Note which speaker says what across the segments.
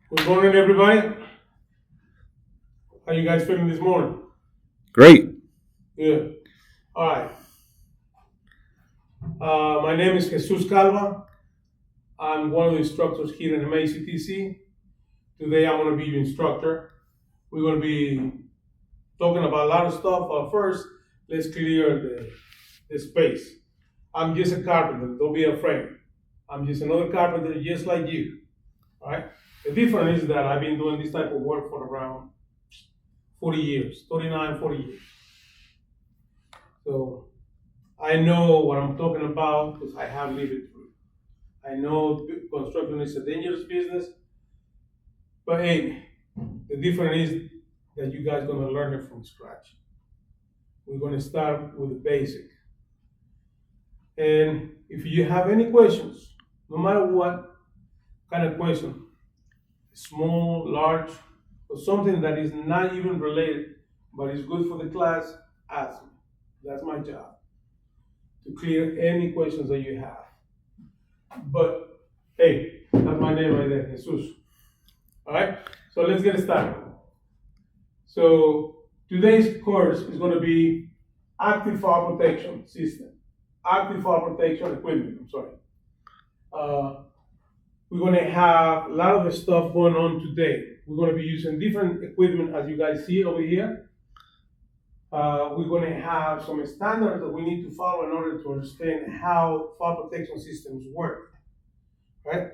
Speaker 1: Good morning, everybody. How you guys feeling this morning?
Speaker 2: Great.
Speaker 1: Good. All right. My name is Jesus Calva. I'm one of the instructors here in MACTC. Today, I'm going to be your instructor. We're going to be talking about a lot of stuff. First, let's clear the space. I'm just a carpenter. Don't be afraid. I'm just another carpenter, just like you. All right. The difference is that I've been doing this type of work for around 40 years, 39, 40 years. So I know what I'm talking about because I have lived it through. I know construction is a dangerous business, but hey, the difference is that you guys gonna learn it from scratch. We're gonna start with the basic. And if you have any questions, no matter what kind of question, small, large, or something that is not even related, but is good for the class, ask me. That's my job, to clear any questions that you have. But hey, that's my name right there, Jesus. All right, so let's get started. So today's course is going to be active fire protection system, active fire protection equipment. I'm sorry. Uh, we're going to have a lot of the stuff going on today. We're going to be using different equipment as you guys see over here. We're going to have some standards that we need to follow in order to understand how fire protection systems work. Right?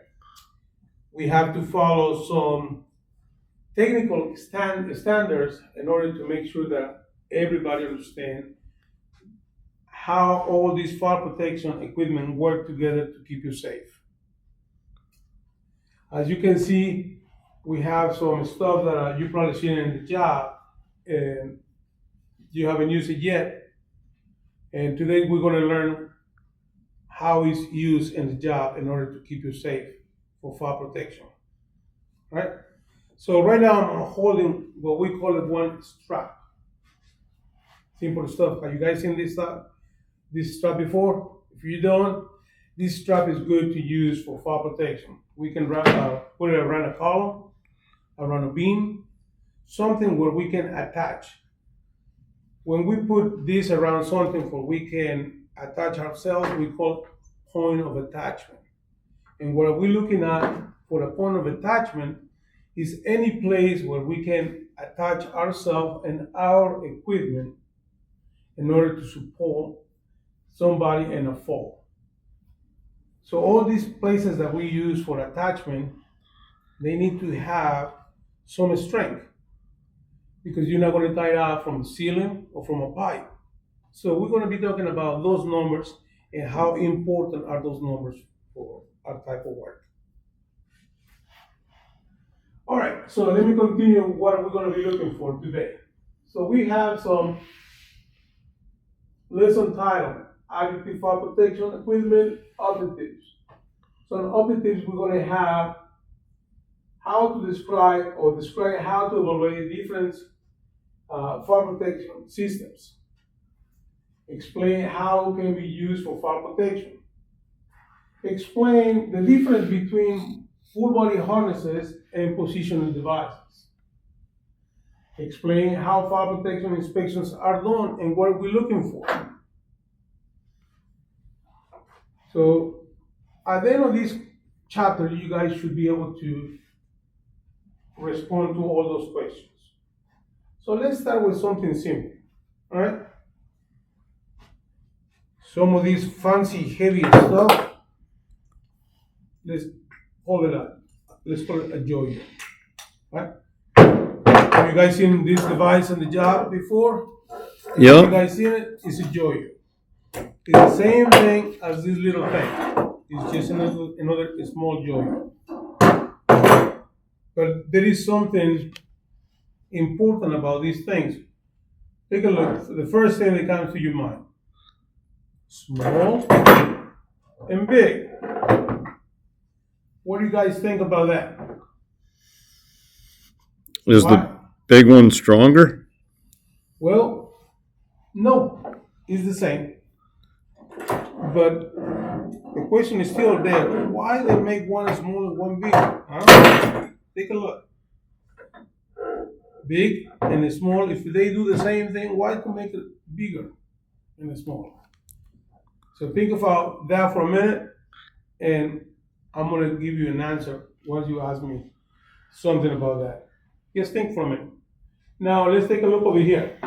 Speaker 1: We have to follow some technical standards in order to make sure that everybody understands how all these fire protection equipment work together to keep you safe. As you can see, we have some stuff that you probably seen in the job and you haven't used it yet. And today we're going to learn how it's used in the job in order to keep you safe for fire protection. Right? So right now I'm holding what we call it one strap. Simple stuff. Have you guys seen this strap before? If you don't, this strap is good to use for fire protection. We can put it around a column, around a beam, something where we can attach. When we put this around something where we can attach ourselves, we call point of attachment. And what we're looking at for the point of attachment is any place where we can attach ourselves and our equipment in order to support somebody in a fall. So all these places that we use for attachment, they need to have some strength because you're not going to tie it out from the ceiling or from a pipe. So we're going to be talking about those numbers and how important are those numbers for our type of work. All right, so let me continue what we're going to be looking for today. So we have some lesson title, Active Fire Protection Equipment Objectives. So in objectives, we're going to have how to describe how to evaluate different fire protection systems. Explain how it can be used for fire protection. Explain the difference between full body harnesses and positioning devices. Explain how fire protection inspections are done and what we're looking for. So at the end of this chapter, you guys should be able to respond to all those questions. So let's start with something simple, all right? Some of these fancy, heavy stuff, let's hold it up. Let's call it a joyo, right? Have you guys seen this device on the job before? Have you
Speaker 2: Yep.
Speaker 1: guys seen it? It's a joyo. It's the same thing as this little thing. It's just another small joyo. But there is something important about these things. Take a look. The first thing that comes to your mind: small and big. What do you guys think about that?
Speaker 2: Is
Speaker 1: Why?
Speaker 2: the big one stronger?
Speaker 1: Well, no, it's the same. But the question is still there. Why they make one small and one big? Huh? Take a look. Big and small. If they do the same thing, why to make it bigger and smaller? So think about that for a minute, and I'm gonna give you an answer once you ask me something about that. Just think for a minute. Now let's take a look over here.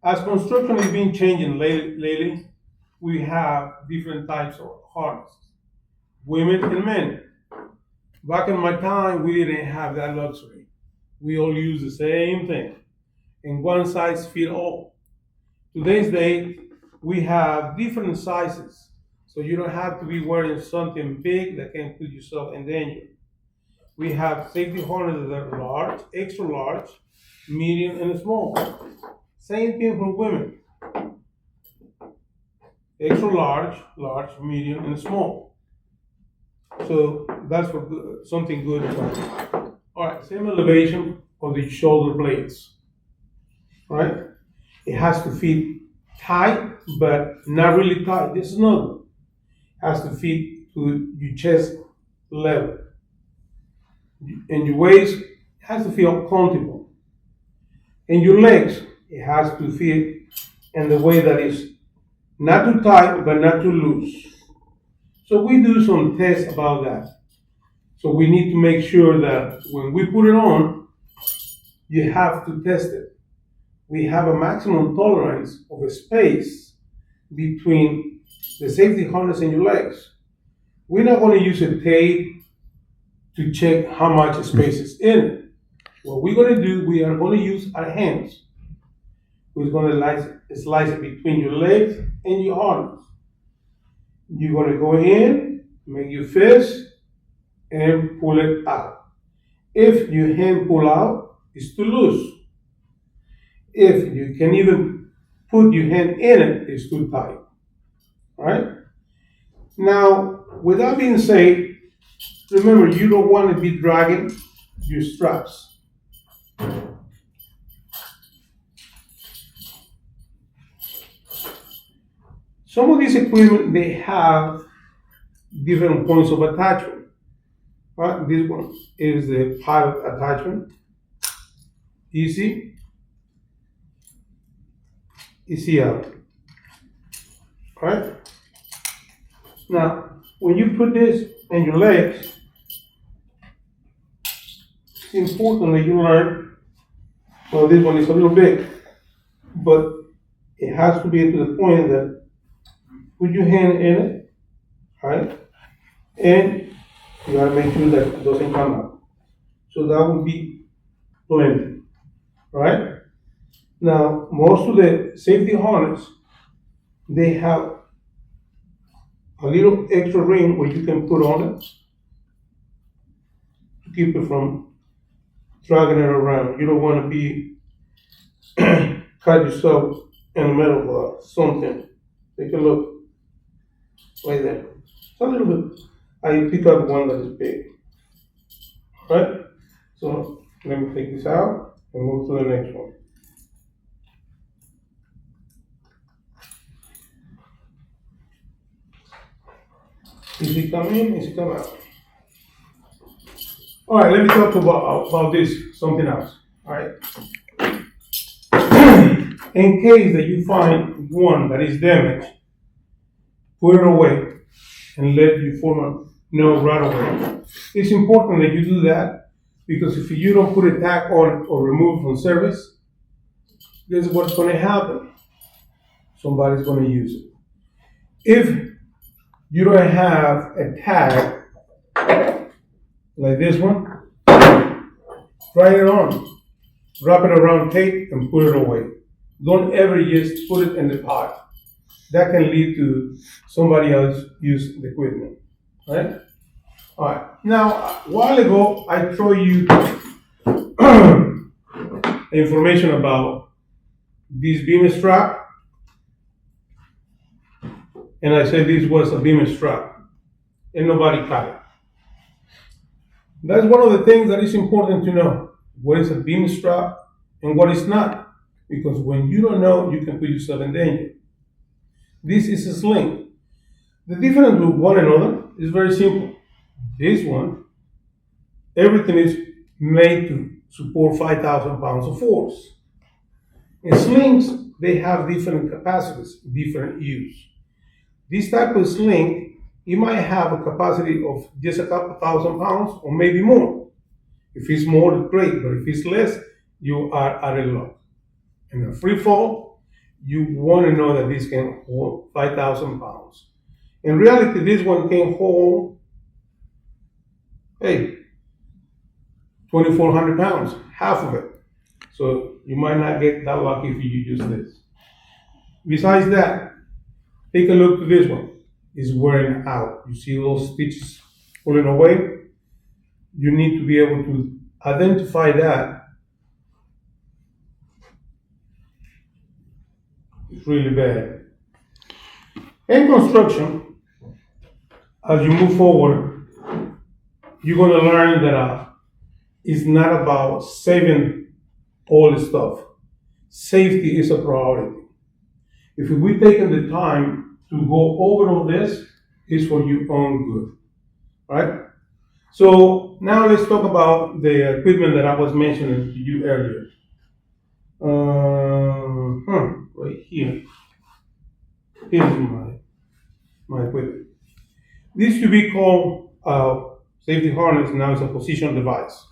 Speaker 1: As construction is being changing lately, we have different types of harnesses, women and men. Back in my time, we didn't have that luxury. We all use the same thing, and one size fit all. Today's day, we have different sizes, so you don't have to be wearing something big that can put yourself in danger. We have safety harnesses that are large, extra large, medium, and small. Same thing for women. Extra large, medium, and small. So that's for something good. All right, same elevation of the shoulder blades. All right, it has to fit tight, but not really tight. This is not. It has to fit to your chest level, and your waist has to feel comfortable, and your legs it has to fit in the way that is not too tight but not too loose. So we do some tests about that. So we need to make sure that when we put it on, you have to test it. We have a maximum tolerance of a space between the safety harness and your legs. We're not going to use a tape to check how much space is in it. What we're going to do, we are going to use our hands. We're going to slice it between your legs and your harness. You're going to go in, make your fist, and pull it out. If your hand pull out, it's too loose. If you can even put your hand in it, it's too tight. All right? Now, with that being said, remember you don't want to be dragging your straps. Some of these equipment, they have different points of attachment. Right? This one is the pilot attachment. Easy out. Right? Now, when you put this in your legs, it's important that you learn, well, this one is a little big, but it has to be to the point that put your hand in it, right? And you gotta make sure that it doesn't come out. So that would be plenty, right? Now, most of the safety harness, they have a little extra ring where you can put on it to keep it from dragging it around. You don't want to be cut yourself in the middle of something. Take a look right there. It's a little bit. I pick up one that is big. Right? So let me take this out and move to the next one. Is it come in? Is it come out? All right, let me talk about this, something else. All right. In case that you find one that is damaged, put it away and let your foreman know right away. It's important that you do that because if you don't put a tag on it or remove it from service, guess what's going to happen? Somebody's going to use it. If you don't have a tag like this one, try it on, wrap it around tape and put it away. Don't ever just put it in the pot. That can lead to somebody else use the equipment, right? All right. Now, a while ago, I showed you information about this beam strap, and I said this was a beam strap, and nobody caught it. That's one of the things that is important to know. What is a beam strap and what is not? Because when you don't know, you can put yourself in danger. This is a sling. The difference with one another is very simple. This one, everything is made to support 5,000 pounds of force. And slings, they have different capacities, different use. This type of sling, it might have a capacity of just a couple thousand pounds or maybe more. If it's more, great, but if it's less, you are at a loss. In a free fall, you want to know that this can hold 5,000 pounds. In reality, this one can hold, hey, 2,400 pounds, half of it. So you might not get that lucky if you use this. Besides that, take a look to this one. It's wearing out. You see those stitches pulling away? You need to be able to identify that. It's really bad. In construction, as you move forward, you're going to learn that it's not about saving all the stuff. Safety is a priority. If we taken the time to go over all this, it's for your own good, right? So now let's talk about the equipment that I was mentioning to you earlier. Right here. Here's my equipment. This should be called safety harness. Now it's a position device.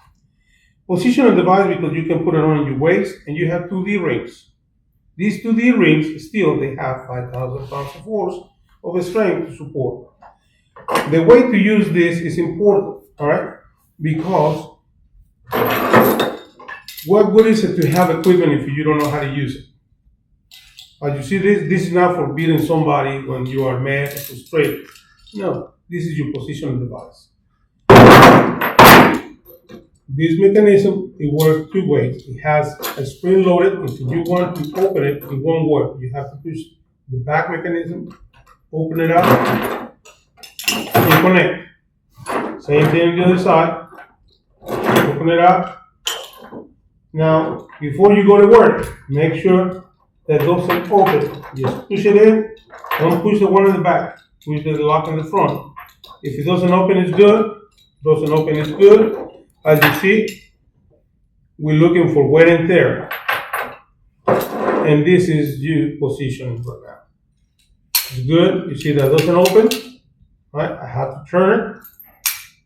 Speaker 1: Positional device because you can put it on your waist and you have 2D rings. These 2D rings still they have 5,000 pounds of force of strength to support. The way to use this is important, all right? Because what good is it to have equipment if you don't know how to use it? As you see this is not for beating somebody when you are mad or frustrated. No, this is your positional device. This mechanism, it works two ways. It has a spring loaded. If you want to open it, it won't work. You have to push the back mechanism, open it up, and connect. Same thing on the other side. Open it up. Now, before you go to work, make sure that doesn't open. Just push it in. Don't push the one in the back. Push the lock in the front. If it doesn't open, it's good. Doesn't open, it's good. As you see, we're looking for wear and tear. And this is your position right now. It's good. You see that doesn't open. Right? I have to turn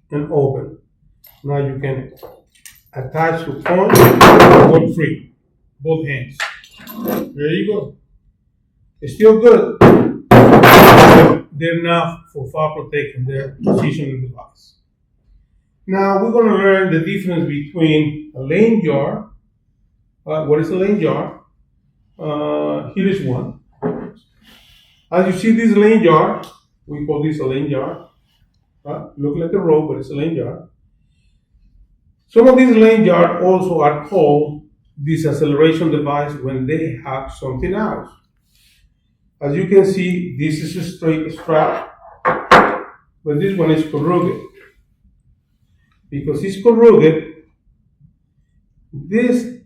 Speaker 1: it and open. Now you can attach the point and work free. Both hands. There you go. It's still good. They're not for fall protection. They're positioning device. Now we're going to learn the difference between a lane jar. What is a lane jar? Here is one. As you see this lane jar, we call this a lane jar. Look like a rope, but it's a lane jar. Some of these lane jars also are called disacceleration device when they have something else. As you can see, this is a straight strap, but this one is corrugated. Because it's corrugated, this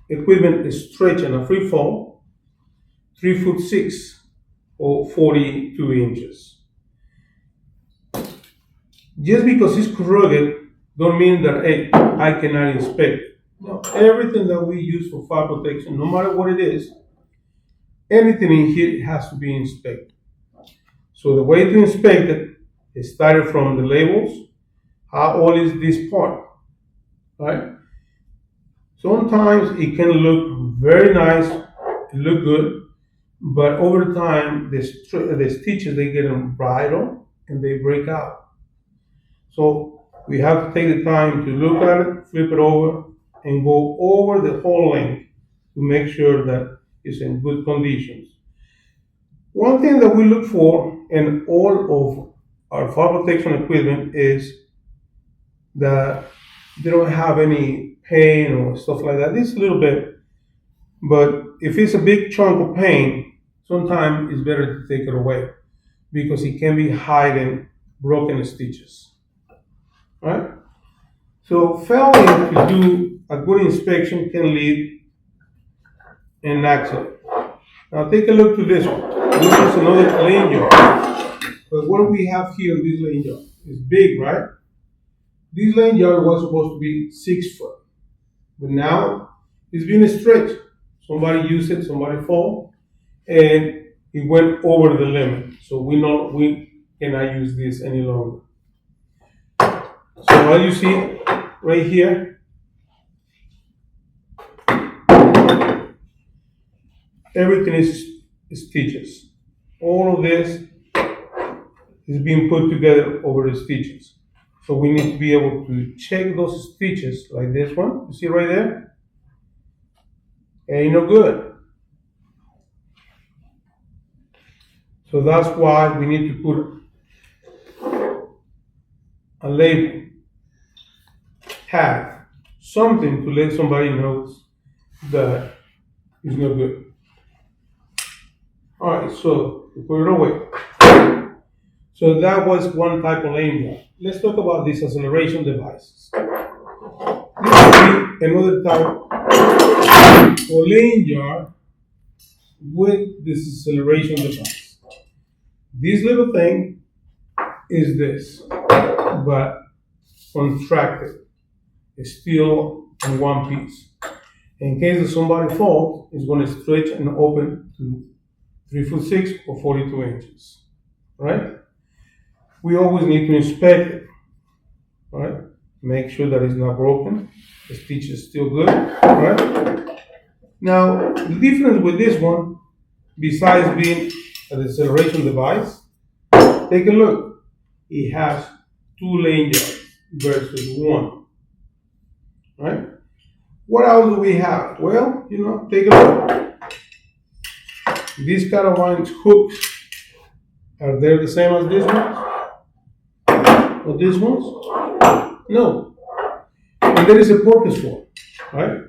Speaker 1: equipment is stretched in a free fall, 3'6" or 42 inches. Just because it's corrugated, don't mean that hey, I cannot inspect it. No, everything that we use for fire protection, no matter what it is, anything in here has to be inspected. So the way to inspect it is started from the labels. How old is this part? Right? Sometimes it can look very nice, look good, but over time the stitches they get brittle and they break out. So we have to take the time to look at it, flip it over, and go over the whole length to make sure that it's in good conditions. One thing that we look for in all of our fire protection equipment is that they don't have any pain or stuff like that. It's a little bit, but if it's a big chunk of pain, sometimes it's better to take it away because it can be hiding broken stitches. Right? So failing to do a good inspection can lead an accident. Now take a look to this one. This is another lane jar. But what do we have here in this lane jar? It's big, right? This lane yard was supposed to be 6 foot, but now it's being stretched. Somebody used it, somebody fall, and it went over the limit. So we cannot use this any longer. So as you see right here, everything is stitches. All of this is being put together over the stitches. So we need to be able to check those stitches like this one. You see right there? Ain't no good. So that's why we need to put a label, tag, something to let somebody know that it's not good. All right, so we put it away. So that was one type of lane yard. Let's talk about these acceleration devices. This would be another type of lane yard with this acceleration device. This little thing is this, but contracted. It's still in one piece. In case of somebody falls, it's going to stretch and open to 3'6" or 42 inches, right? We always need to inspect it, right? Make sure that it's not broken, the stitch is still good, right? Now, the difference with this one, besides being an acceleration device, take a look. It has 2 lane yards versus 1, right? What else do we have? Well, take a look. These caravans hooks, are they the same as this ones? Or these ones? No. And there is a purpose for it, right?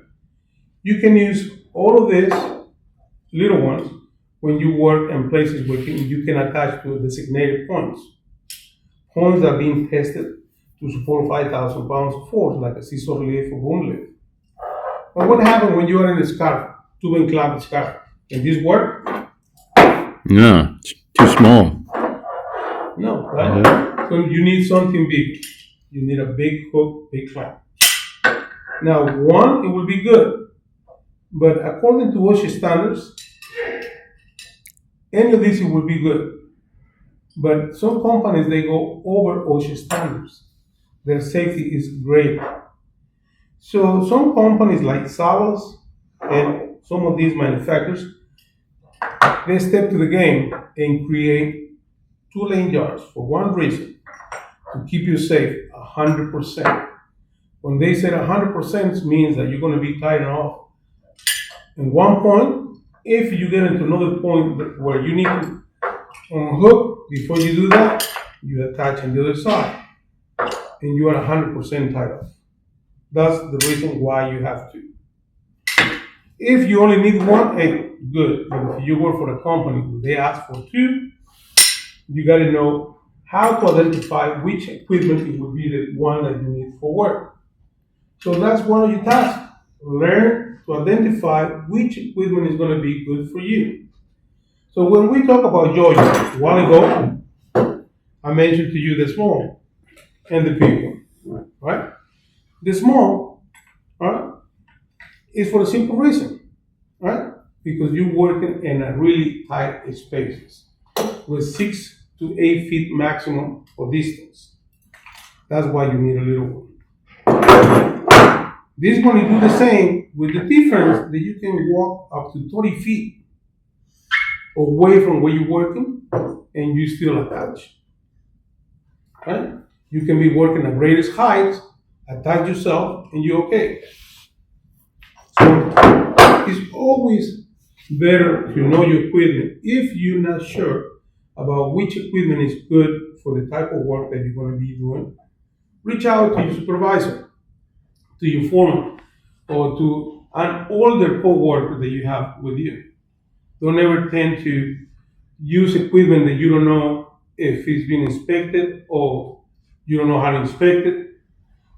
Speaker 1: You can use all of these little ones when you work in places where you can attach to designated points. Points that are being tested to support 5,000 pounds of force, like a scissor lift or boom lift. But what happens when you are in a scarf, tube and clamp scarf? Can this work?
Speaker 2: No, it's too small.
Speaker 1: No, right? So you need something big. You need a big hook, big clamp. Now, one, it will be good. But according to OSHA standards, any of these, it will be good. But some companies, they go over OSHA standards. Their safety is great. So some companies like Savas and some of these manufacturers, they step to the game and create 2 lane yards for one reason, to keep you safe 100%. When they say 100% means that you're going to be tied off in one point. If you get into another point where you need to unhook, before you do that, you attach on the other side and you are 100% tied off. That's the reason why you have to. If you only need one, hey, good. But if you work for a company where they ask for 2, you got to know how to identify which equipment it will be the one that you need for work. So that's one of your tasks. Learn to identify which equipment is going to be good for you. So when we talk about yo-yo, a while ago, I mentioned to you the small and the big one, right? The small, right, is for a simple reason, right? Because you're working in a really tight spaces with 6 to 8 feet maximum for distance. That's why you need a little one. This one, you do the same with the difference that you can walk up to 30 feet away from where you're working and you still attach, right? You can be working at greatest heights, attach yourself, and you're okay. So it's always better to know your equipment. If you're not sure about which equipment is good for the type of work that you're going to be doing, reach out to your supervisor, to your foreman, or to an older co-worker that you have with you. Don't ever tend to use equipment that you don't know if it's been inspected, or you don't know how to inspect it,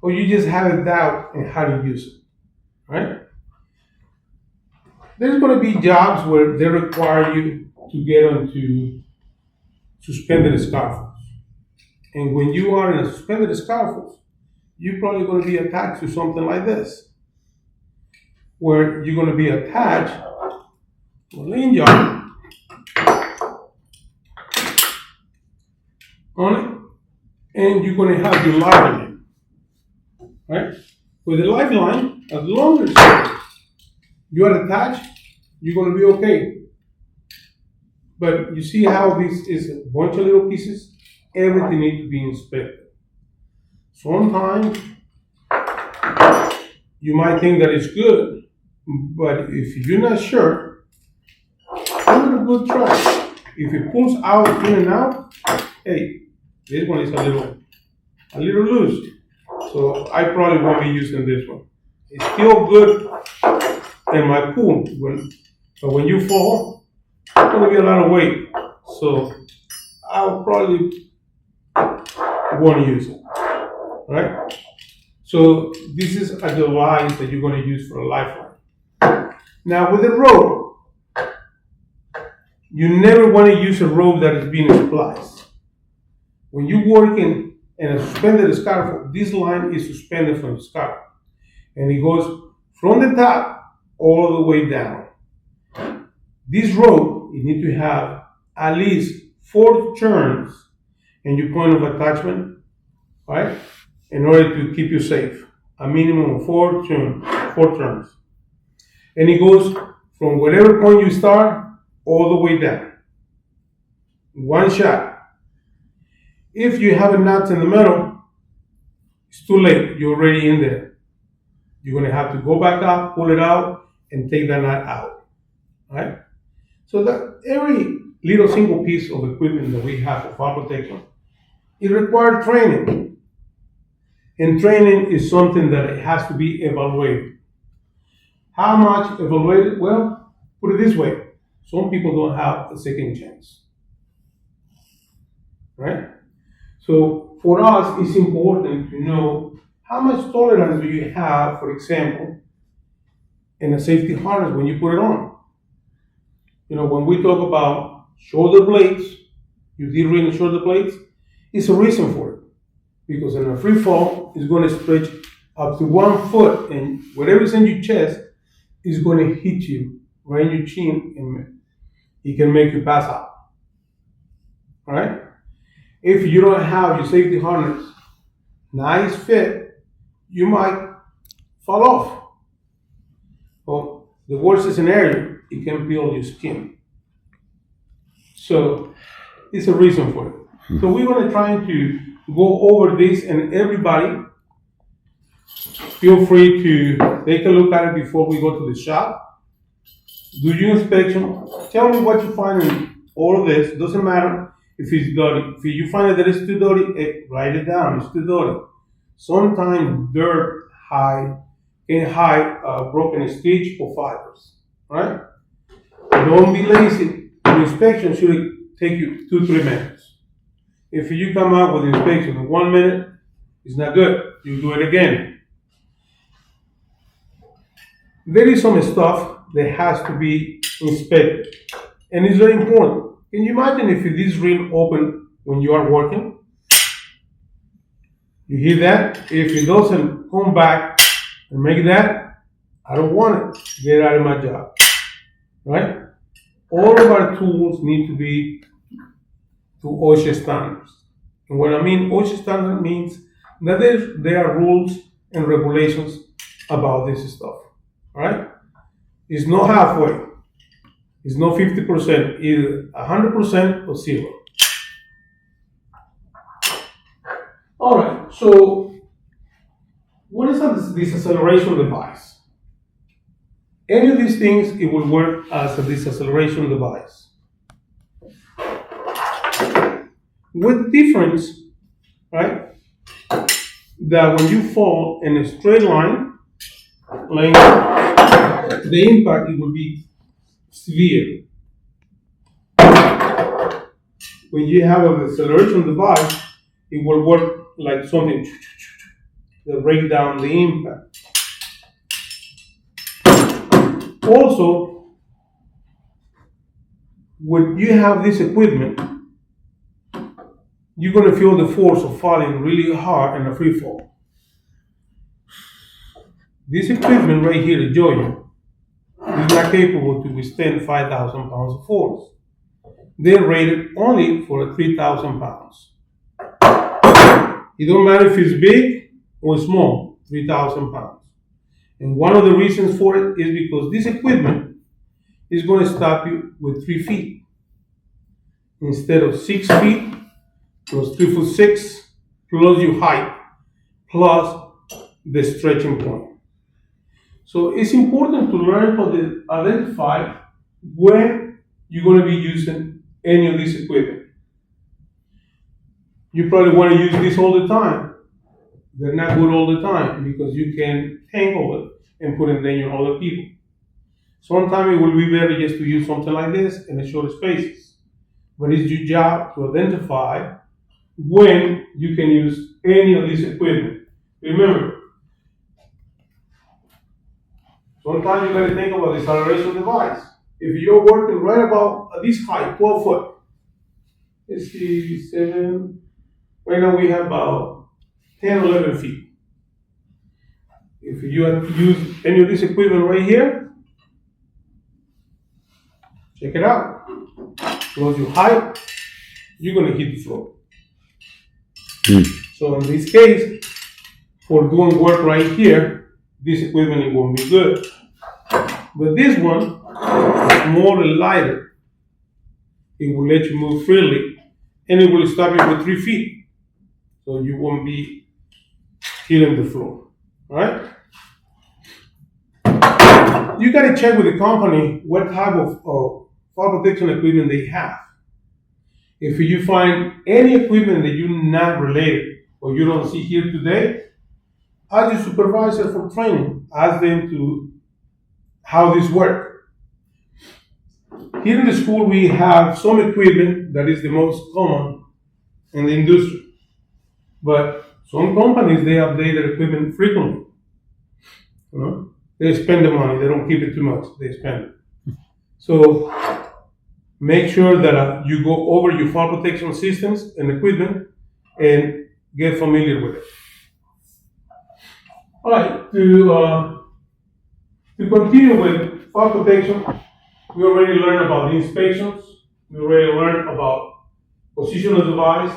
Speaker 1: or you just have a doubt in how to use it, right? There's going to be jobs where they require you to get onto suspended scaffolds. And when you are in a suspended scaffold, you're probably going to be attached to something like this, where you're going to be attached to a lanyard on it, and you're going to have your lifeline, right? With the lifeline, as long as you are attached, you're going to be okay. But you see how this is a bunch of little pieces? Everything needs to be inspected. Sometimes you might think that it's good, but if you're not sure, give it a good try. If it pulls out in and out, hey, this one is a little loose. So I probably won't be using this one. It's still good in my pool, but when you fall, it's going to be a lot of weight. So I'll probably won't use it, right? So this is a device that you're going to use for a lifeline. Now with a rope, you never want to use a rope that is being spliced. When you're working in a suspended scarf, this line is suspended from the scarf, and it goes from the top all the way down. This rope, you need to have at least 4 turns in your point of attachment, right? In order to keep you safe. A minimum of 4 turns. And it goes from whatever point you start all the way down. One shot. If you have a knot in the middle, it's too late. You're already in there. You're going to have to go back up, pull it out, and take that knot out, right? So that every little single piece of equipment that we have for fall protection, it requires training. And training is something that it has to be evaluated. How much evaluated? Well, put it this way. Some people don't have a second chance, right? So for us, it's important to know how much tolerance do you have, for example, in a safety harness when you put it on. You know, when we talk about shoulder blades, you did ring the shoulder blades, it's a reason for it. Because in a free fall, it's going to stretch up to 1 foot, and whatever's in your chest is going to hit you right in your chin, and it can make you pass out. All right? If you don't have your safety harness nice fit, you might fall off. Well, the worst scenario, it can peel your skin. So it's a reason for it. So we're going to try to go over this, and everybody feel free to take a look at it before we go to the shop. Do your inspection. Tell me what you find in all of this. Doesn't matter if it's dirty. If you find that it's too dirty, write it down. It's too dirty. Sometimes dirt can hide a broken stitch or fibers. Right? Don't be lazy. The inspection should take you 2-3 minutes. If you come out with inspection in 1 minute, it's not good. You do it again. There is some stuff that has to be inspected, and it's very important. Can you imagine if this ring open when you are working? You hear that? If it doesn't come back and make that, I don't want it. Get out of my job. Right? All of our tools need to be to OSHA standards. And when I mean OSHA standard means that there are rules and regulations about this stuff. All right? It's not halfway. It's not 50%, either 100% or 0. All right, so what is this acceleration device? Any of these things, it will work as a disacceleration device. With difference, right, that when you fall in a straight line, the impact, it will be severe. When you have an acceleration device, it will work like something that break down the impact. Also, when you have this equipment, you're going to feel the force of falling really hard in a free fall. This equipment right here in Georgia is not capable to withstand 5,000 pounds of force. They're rated only for 3,000 pounds. It don't matter if it's big or small, 3,000 pounds. And one of the reasons for it is because this equipment is going to stop you with 3 feet. Instead of 6 feet plus 3'6" plus your height plus the stretching point. So it's important to learn to identify when you're going to be using any of this equipment. You probably want to use this all the time. They're not good all the time because you can tangle it and put in danger other people. Sometimes it will be better just to use something like this in the short spaces. But it's your job to identify when you can use any of this equipment. Remember, sometimes you got to think about the acceleration device. If you're working right about this height, 12 foot, let's see, 7, right now we have about 10, 11 feet. If you have to use any of this equipment right here, check it out. Close your height, you're going to hit the floor. So in this case, for doing work right here, this equipment it won't be good. But this one is more lighter. It will let you move freely, and it will stop you with 3 feet, so you won't be hitting the floor. All right? You got to check with the company what type of fall protection equipment they have. If you find any equipment that you're not related or you don't see here today, ask your supervisor for training. Ask them to how this works. Here in the school, we have some equipment that is the most common in the industry. But some companies, they update their equipment frequently. You know? They spend the money. They don't keep it too much. They spend it. So make sure that you go over your fall protection systems and equipment and get familiar with it. All right, to continue with fall protection, we already learned about the inspections. We already learned about position of device,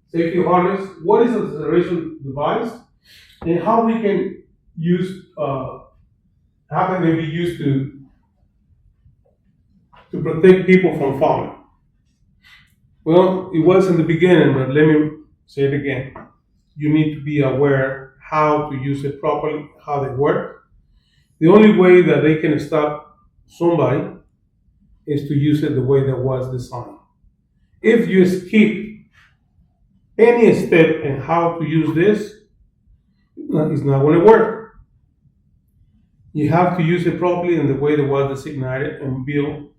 Speaker 1: safety harness, what is an acceleration device, and how we can use, how can they be used to protect people from falling. Well, it was in the beginning, but let me say it again. You need to be aware how to use it properly, how they work. The only way that they can stop somebody is to use it the way that was designed. If you skip any step in how to use this, it's not going to work. You have to use it properly in the way that was designated and built.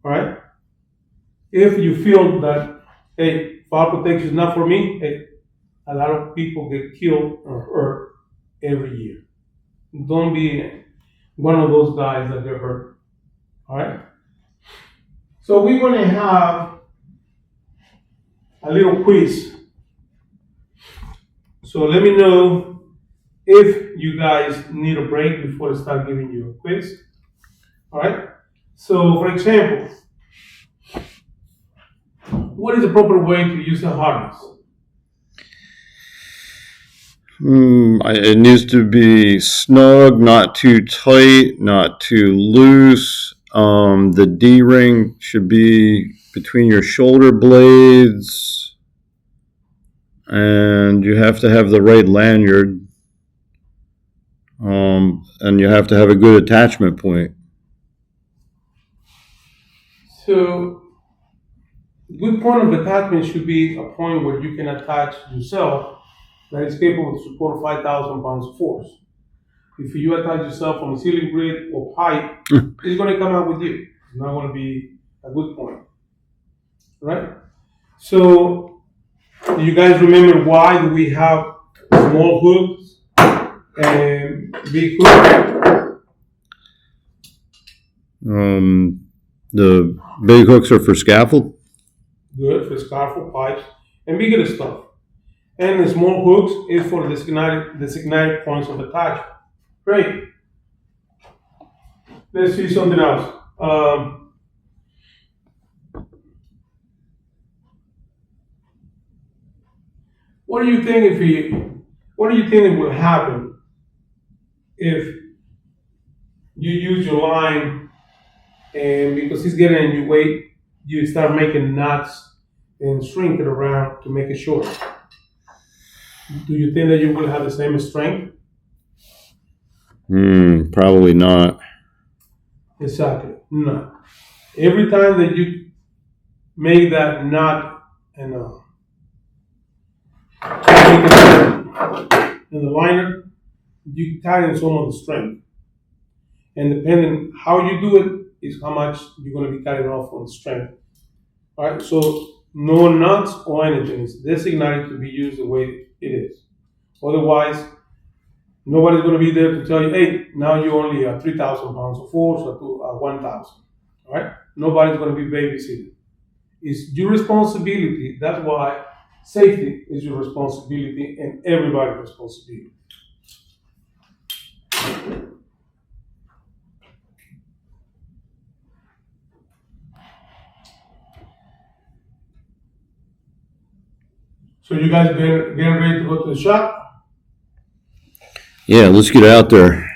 Speaker 1: All right? If you feel that, hey, fall protection is not for me, hey, a lot of people get killed or hurt every year. Don't be one of those guys that get hurt. All right? So we're going to have a little quiz. So let me know if you guys need a break before I start giving you a quiz. All right? So, for example, what is the proper way to use a harness?
Speaker 2: It needs to be snug, not too tight, not too loose. The D-ring should be between your shoulder blades. And you have to have the right lanyard. And you have to have a good attachment point.
Speaker 1: So, good point of attachment should be a point where you can attach yourself that is capable to support 5,000 pounds of force. If you attach yourself from a ceiling grid or pipe, it's going to come out with you. It's not going to be a good point. Right? So, do you guys remember why do we have small hooks and big hooks?
Speaker 2: The big hooks are for scaffold.
Speaker 1: Good, for scaffold, pipes, and bigger stuff. And the small hooks is for designated points of attachment. Great. Let's see something else. What do you think what do you think will happen if you use your line and because it's getting in your weight, you start making knots and shrink it around to make it shorter? Do you think that you will have the same strength?
Speaker 2: Probably not.
Speaker 1: Exactly. No. Every time that you make that knot and in the liner, you tighten some of the strength. And depending how you do it is how much you're going to be cutting off on the strength. All right. So no nuts or anything is designated to be used the way it is. Otherwise, nobody's going to be there to tell you, hey, now you only 3,000 pounds of force or 1,000. All right? Nobody's going to be babysitting. It's your responsibility. That's why safety is your responsibility and everybody's responsibility. So you guys getting ready to go to the shop?
Speaker 2: Yeah, let's get out there.